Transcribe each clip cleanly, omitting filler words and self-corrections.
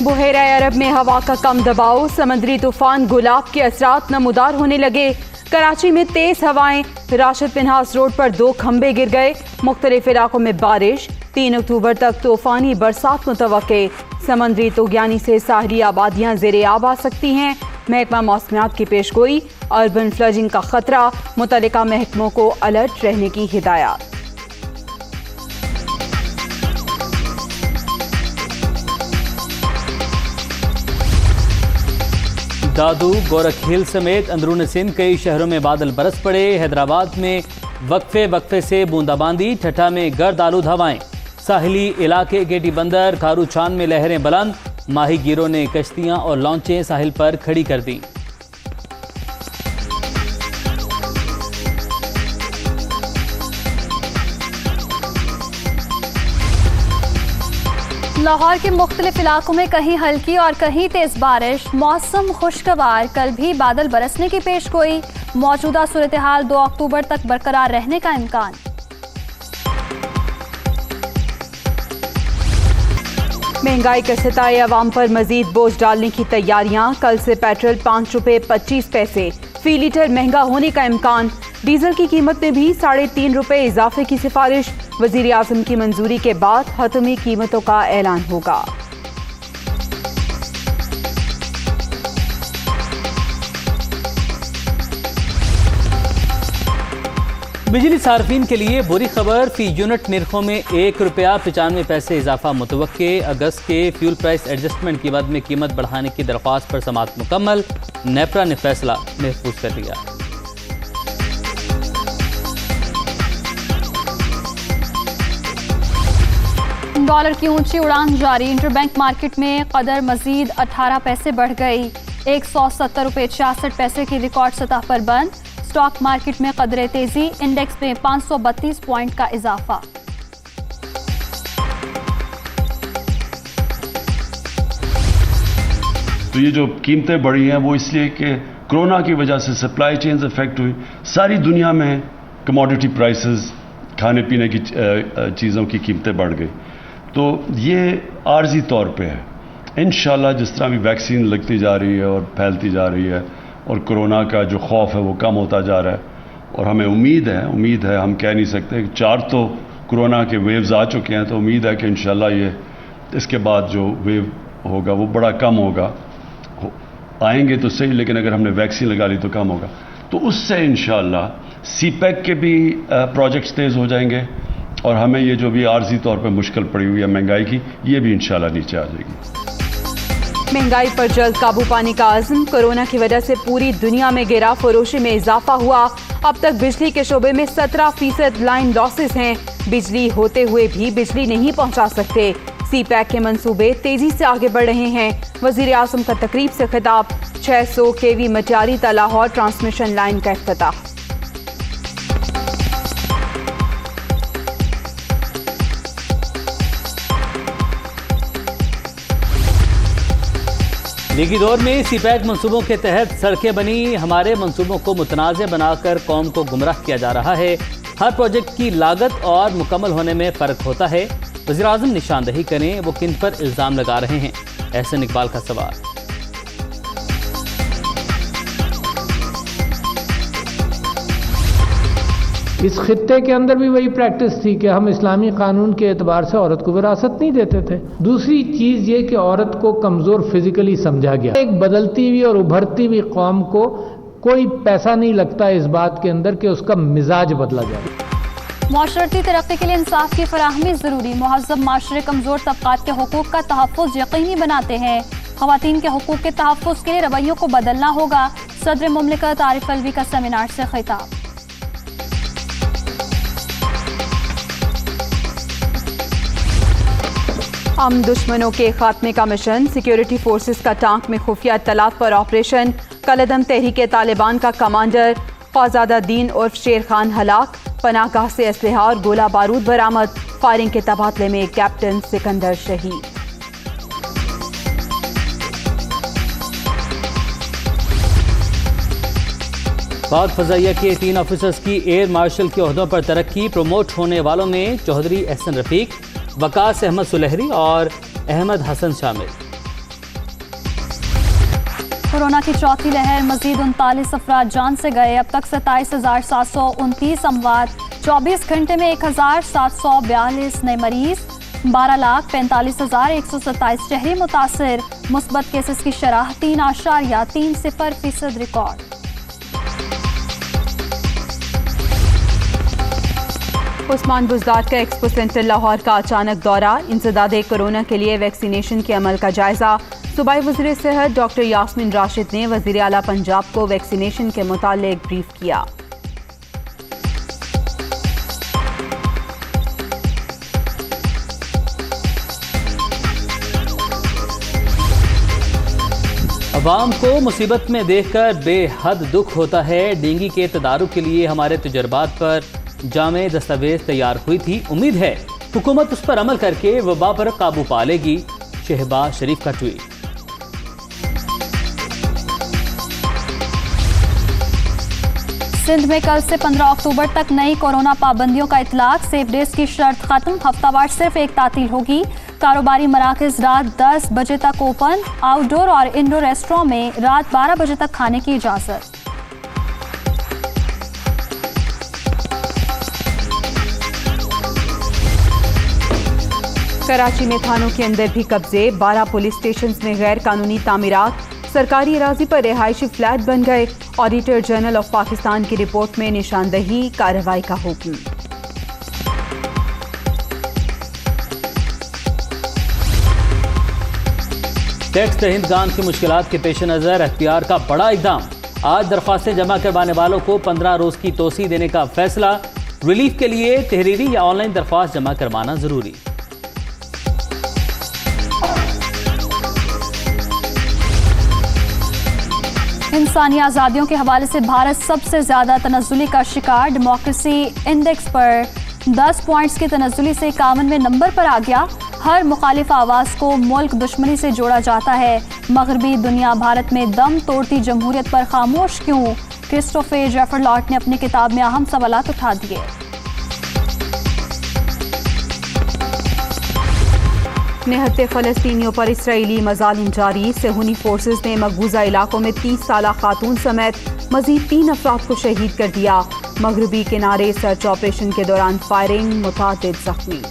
बुहेरा अरब में हवा का कम दबाव, समुद्री तूफान गुलाब के असरात नमूदार होने लगे। कराची में तेज हवाएं, राशिद पिन्हास रोड पर 2 खंबे गिर गए। मुख्तलिफ इलाकों में बारिश, 3 अक्टूबर तक तूफानी बरसात मुतवक्के। समुद्री तुगयानी से साहली आबादियां ज़ेरे आब आ सकती हैं। महकमा मौसमियात की पेशगोई, अर्बन फ्लडिंग का खतरा, मुतल्लिका महकमों को अलर्ट रहने की हिदायत। दादू, गोरखहिल समेत अंदरून सिंध कई शहरों में बादल बरस पड़े। हैदराबाद में वक्फे से बूंदाबांदी, ठट्ठा में गर्द आलूद हवाएं। साहिली इलाके गेटी बंदर, खारूचान में लहरें बुलंद। माहीगीरों ने कश्तियां और लॉन्चें साहिल पर खड़ी कर दी। लाहौर के मुख्तलिफ इलाकों में कहीं हल्की और कहीं तेज बारिश। मौसम खुशगवार, कल भी बादल बरसने की पेशगोई। मौजूदा सूरत हाल 2 अक्टूबर तक बरकरार रहने का इम्कान। महंगाई का सताए अवाम पर मजीद बोझ डालने की तैयारियां। कल से पेट्रोल 5 रुपए 25 पैसे फी लीटर महंगा होने का इम्कान। डीजल की कीमत में भी 3.5 रुपए इजाफे की सिफारिश। वजीर आज़म की मंजूरी के बाद हतमी कीमतों का ऐलान होगा। बिजली सार्फिन के लिए बुरी खबर, फी यूनिट निर्खों में 1 रुपया 95 पैसे इजाफा मुतवक्के। अगस्त के फ्यूल प्राइस एडजस्टमेंट के बाद में कीमत बढ़ाने की दरख्वास्त पर समाअत मुकम्मल। नेपरा ने फैसला महफूज कर लिया। डॉलर की ऊंची उड़ान जारी। इंटरबैंक मार्केट में कदर मजीद 18 पैसे बढ़ गई। 170 रुपये 66 पैसे की रिकॉर्ड सतह पर बंद। स्टॉक मार्केट में कदर तेजी, इंडेक्स में 532 पॉइंट का इजाफा। तो ये जो कीमतें बढ़ी हैं वो इसलिए कि कोरोना की वजह से सप्लाई चेन्स अफेक्ट हुई। सारी दुनिया में कमोडिटी प्राइसेस, खाने पीने की चीज़ों की कीमतें बढ़ गई। तो ये आर्जी तौर पे है। इंशाल्लाह जिस तरह भी वैक्सीन लगती जा रही है और फैलती जा रही है और कोरोना का जो खौफ है वो कम होता जा रहा है और हमें उम्मीद है, हम कह नहीं सकते कि 4 तो कोरोना के वेव्स आ चुके हैं, तो उम्मीद है कि इंशाल्लाह ये इसके बाद जो वेव होगा वो बड़ा कम होगा। आएंगे तो सही, लेकिन अगर हमने वैक्सीन लगा ली तो कम होगा। तो उससे इंशाल्लाह सीपैक के भी प्रोजेक्ट्स तेज़ हो जाएंगे और हमें ये जो भी आर्जी तौर पर मुश्किल पड़ी हुई है महंगाई की, ये भी इंशाल्लाह नीचे आ जाएगी। महंगाई पर जल्द काबू पाने का आज़म। कोरोना की वजह से पूरी दुनिया में गिरा फरोशी में इजाफा हुआ। अब तक बिजली के शोबे में 17% लाइन लॉसेस हैं। बिजली होते हुए भी बिजली नहीं पहुंचा सकते। सीपैक के मंसूबे तेजी से आगे बढ़ रहे हैं। वजीर आज़म का तकरीब से खिताब। 600 kV मटियारी ता लाहौर ट्रांसमिशन लाइन का इफ्तिताह। लीगी दौर में सीपैक मंसूबों के तहत सड़कें बनी। हमारे मंसूबों को मुतनाज़ बनाकर कौम को गुमराह किया जा रहा है। हर प्रोजेक्ट की लागत और मुकम्मल होने में फ़र्क होता है। वज़ीर आज़म निशानदही करें वो किन पर इल्ज़ाम लगा रहे हैं। एहसन इकबाल का सवाल। इस खित्ते के अंदर भी वही प्रैक्टिस थी कि हम इस्लामी कानून के एतबार से औरत को विरासत नहीं देते थे। दूसरी चीज ये कि औरत को कमजोर फिजिकली समझा गया। एक बदलती हुई और उभरती हुई कौम को कोई पैसा नहीं लगता इस बात के अंदर कि उसका मिजाज बदला जाए। माशरती तरक्की के लिए इंसाफ की फराहमी जरूरी। मुहज़्ज़ब माशरे कमजोर तबकात के हुकूक का तहफ़्फ़ुज़ यकीनी बनाते हैं। ख़वातीन के हुकूक के तहफ़्फ़ुज़ के लिए रवैयों को बदलना होगा। सदर मुमलिकत आरिफ अलवी का सेमिनार से खिताब। हम दुश्मनों के खात्मे का मिशन। सिक्योरिटी फोर्सेस का टांक में खुफिया इत्तलात पर ऑपरेशन। कलअदम तहरीक तालिबान का कमांडर ख्वाजादा दीन उर्फ शेर खान हलाक। पनाहगाह से असलहा और गोला बारूद बरामद। फायरिंग के तबादले में कैप्टन सिकंदर शहीद। पाक फजाइया के 3 ऑफिसर्स की एयर मार्शल के ओहदों पर तरक्की। प्रमोट होने वालों में चौधरी एहसन रफीक, वकास अहमद सुलहरी और अहमद हसन शामिल। कोरोना की चौथी लहर, मजीद 39 अफराद जान से गए। अब तक 27,729 अमवात। 24 घंटे में 1,742 नए मरीज। 12,45,127 शहरी मुतासिर। मुस्बत केसेस की शरह 3.30% रिकॉर्ड। उस्मान बुज़दार का एक्सपो सेंटर लाहौर का अचानक दौरा। इंसदादे कोरोना के लिए वैक्सीनेशन के अमल का जायजा। सूबाई वज़ीर सेहत डॉक्टर यास्मीन राशिद ने वज़ीर आला पंजाब को वैक्सीनेशन के मुतालिक ब्रीफ किया। अवाम को मुसीबत में देखकर बेहद दुख होता है। डेंगू के तदारुक के लिए हमारे तजुर्बात पर जामे दस्तावेज तैयार हुई थी। उम्मीद है हुकूमत उस पर अमल करके वबा पर काबू पा लेगी। शहबाज शरीफ का ट्वीट। सिंध में कल से 15 अक्टूबर तक नई कोरोना पाबंदियों का इतलाक। सेफ डेज की शर्त खत्म। हफ्तावार सिर्फ एक तातील होगी। कारोबारी मराकज रात 10 बजे तक ओपन। आउटडोर और इंडोर रेस्टोरेंट में रात 12 बजे तक खाने की इजाजत। कराची में थानों के अंदर भी कब्जे। 12 पुलिस स्टेशन में गैर कानूनी तामीरात। सरकारी अराजी पर रिहायशी फ्लैट बन गए। ऑडिटर जनरल ऑफ पाकिस्तान की रिपोर्ट में निशानदही कार्रवाई का हुक्म। टैक्स दहिंदगान की मुश्किलात के पेश नज़र एखतियार का बड़ा इकदाम। आज दरख्वास्तें जमा करवाने वालों को 15 रोज की तोसी देने का फैसला। रिलीफ के लिए तहरीरी या ऑनलाइन दरख्वास्त जमा करवाना जरूरी। इंसानी आज़ादियों के हवाले से भारत सबसे ज़्यादा तनज़्ज़ुली का शिकार। डेमोक्रेसी इंडेक्स पर 10 पॉइंट्स की तनज़्ज़ुली से 51वें नंबर पर आ गया। हर मुखालिफ आवाज़ को मुल्क दुश्मनी से जोड़ा जाता है। मगरबी दुनिया भारत में दम तोड़ती जमहूरियत पर खामोश क्यों? क्रिस्टोफर जेफर लॉट ने अपनी किताब में अहम सवालात उठा दिए। निहत्ते फ़लस्तीनियों पर इसराइली मज़ालिम जारी। सेहूनी फोर्सेस ने मकबूजा इलाकों में 30 साला खातून समेत मजीद 3 अफराद को शहीद कर दिया। मगरबी किनारे सर्च ऑपरेशन के दौरान फायरिंग, मुतादिद जख्मी।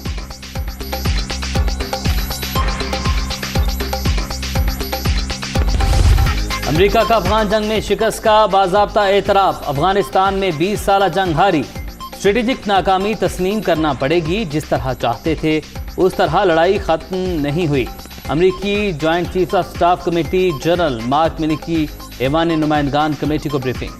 अमेरिका का अफगान जंग में शिकस्त का बाज़ाब्ता एतराफ़। अफगानिस्तान में 20 साला जंग हारी। स्ट्रेटेजिक नाकामी तस्लीम करना पड़ेगी। जिस तरह चाहते थे उस तरह लड़ाई खत्म नहीं हुई। अमेरिकी joint chief of staff committee general mark mini की ऐवान नुमाइंदगान कमेटी को ब्रीफिंग।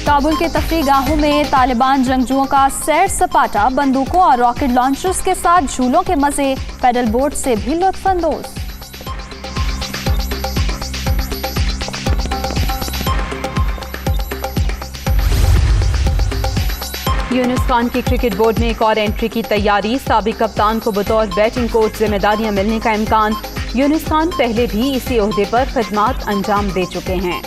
काबुल के तफरीह गाहों में तालिबान जंगजुओं का सैर सपाटा। बंदूकों और रॉकेट लॉन्चर्स के साथ झूलों के मजे। पैडल बोट से भी लुत्फानंदोज। यूनुस खान की क्रिकेट बोर्ड में एक और एंट्री की तैयारी। साबिक कप्तान को बतौर बैटिंग कोच जिम्मेदारियां मिलने का इम्कान। यूनुस खान पहले भी इसी ओहदे पर खिदमात अंजाम दे चुके हैं।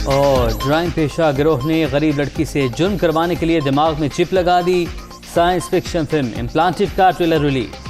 और जुराइम पेशा गिरोह ने गरीब लड़की से जुर्म करवाने के लिए दिमाग में चिप लगा दी। साइंस फिक्शन फिल्म इम्प्लांटेड का ट्रेलर रिलीज।